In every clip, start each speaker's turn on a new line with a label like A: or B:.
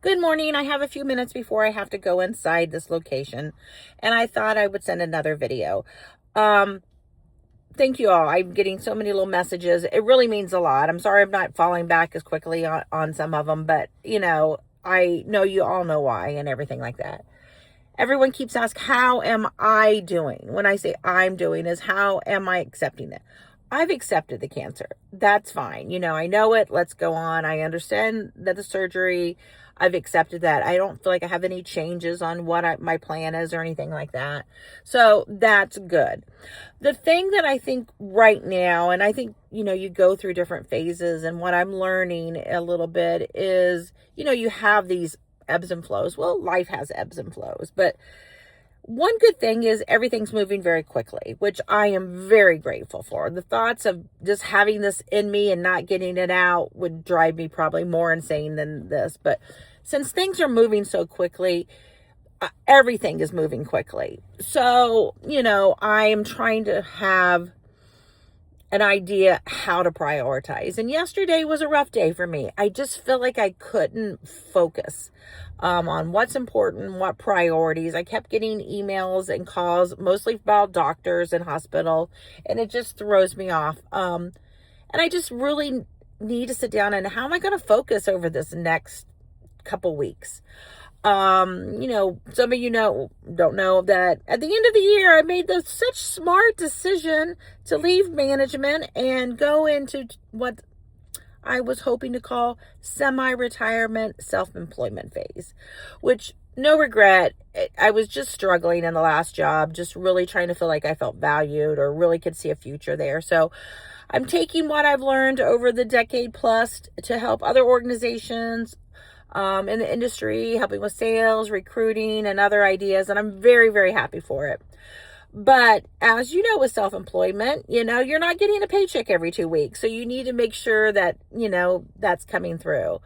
A: Good morning. I have a few minutes before I have to go inside this location, and I thought I would send another video. Um, Thank you all. I'm getting so many little messages. It really means a lot. I'm sorry I'm not falling back as quickly on some of them, but I know you all know why and everything like that. Everyone keeps asking, how am I doing? When I say I'm doing is how am I accepting it? I've accepted the cancer. That's fine. I know it. Let's go on. I understand that the surgery, I've accepted that. I don't feel like I have any changes on what my plan is or anything like that. So that's good. The thing that I think right now, and I think, you go through different phases, and what I'm learning a little bit is, you have these ebbs and flows. Well, life has ebbs and flows, but one good thing is everything's moving very quickly, which I am very grateful for. The thoughts of just having this in me and not getting it out would drive me probably more insane than this. But since things are moving so quickly, everything is moving quickly. So, I am trying to have an idea how to prioritize. And yesterday was a rough day for me. I just feel like I couldn't focus on what's important, what priorities. I kept getting emails and calls, mostly about doctors and hospital, and it just throws me off. And I just really need to sit down and how am I going to focus over this next couple weeks? Some of don't know that at the end of the year, I made such smart decision to leave management and go into what I was hoping to call semi-retirement self-employment phase, which no regret. I was just struggling in the last job, just really trying to feel like I felt valued or really could see a future there. So I'm taking what I've learned over the decade plus to help other organizations in the industry, helping with sales, recruiting, and other ideas. And I'm very, very happy for it. But as you know, with self-employment, you're not getting a paycheck every 2 weeks. So you need to make sure that, that's coming through.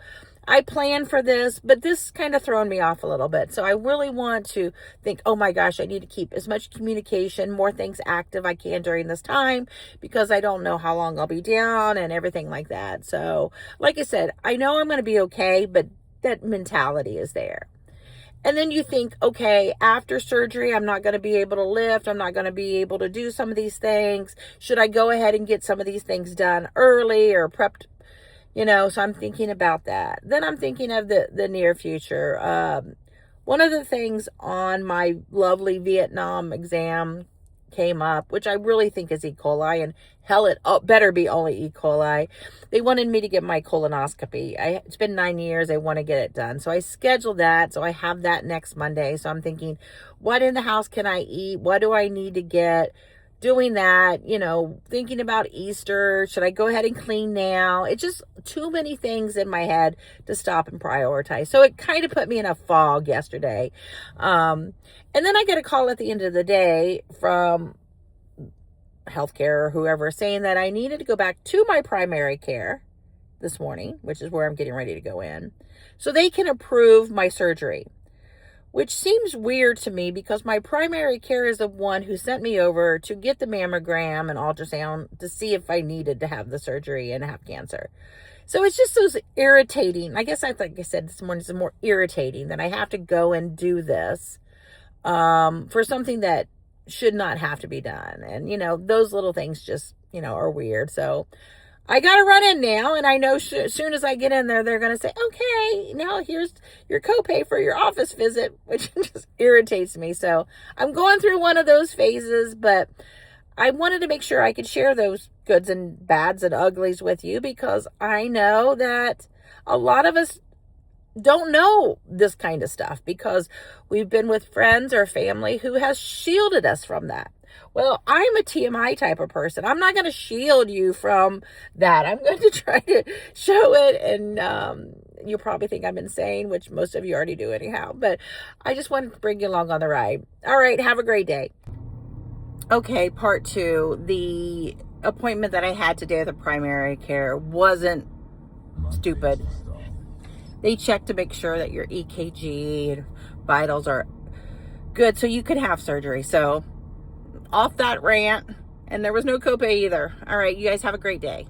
A: I plan for this, but this kind of thrown me off a little bit. So I really want to think, oh my gosh, I need to keep as much communication, more things active I can during this time because I don't know how long I'll be down and everything like that. So like I said, I know I'm going to be okay, but that mentality is there. And then you think, okay, after surgery, I'm not going to be able to lift. I'm not going to be able to do some of these things. Should I go ahead and get some of these things done early or prepped? So I'm thinking about that. Then I'm thinking of the near future. One of the things on my lovely Vietnam exam came up, which I really think is E. coli, and hell, it better be only E. coli. They wanted me to get my colonoscopy. It's been 9 years. I want to get it done. So I scheduled that. So I have that next Monday. So I'm thinking, what in the house can I eat? What do I need to get? Doing that, thinking about Easter. Should I go ahead and clean now? It's just too many things in my head to stop and prioritize. So it kind of put me in a fog yesterday. And then I get a call at the end of the day from healthcare or whoever saying that I needed to go back to my primary care this morning, which is where I'm getting ready to go in, so they can approve my surgery. Which seems weird to me because my primary care is the one who sent me over to get the mammogram and ultrasound to see if I needed to have the surgery and have cancer. So it's just so irritating. I guess like I said this morning, it's more irritating that I have to go and do this for something that should not have to be done. And, those little things just, are weird. So I got to run in now, and I know as soon as I get in there, they're going to say, okay, now here's your copay for your office visit, which just irritates me. So I'm going through one of those phases, but I wanted to make sure I could share those goods and bads and uglies with you because I know that a lot of us don't know this kind of stuff because we've been with friends or family who has shielded us from that. Well, I'm a TMI type of person. I'm not going to shield you from that. I'm going to try to show it. And you'll probably think I'm insane, which most of you already do anyhow. But I just wanted to bring you along on the ride. All right. Have a great day. Okay. Part 2. The appointment that I had today at the primary care wasn't stupid. They check to make sure that your EKG and vitals are good so you could have surgery. So off that rant, and there was no copay either. All right, you guys have a great day.